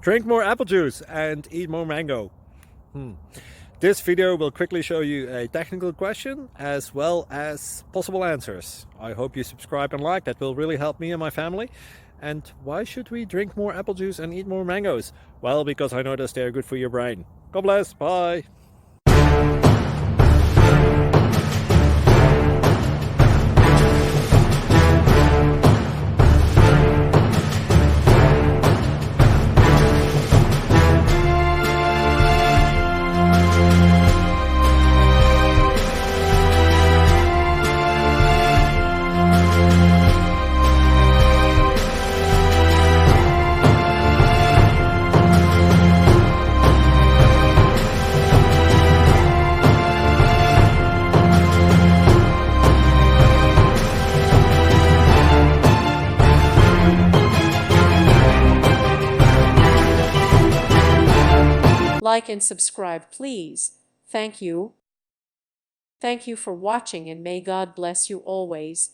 Drink more apple juice and eat more mango. This video will quickly show you a technical question as well as possible answers. I hope you subscribe and like, that will really help me and my family. And why should we drink more apple juice and eat more mangoes? Well, because I noticed they're good for your brain. God bless, bye! Like and subscribe, please. Thank you. Thank you for watching, and may God bless you always.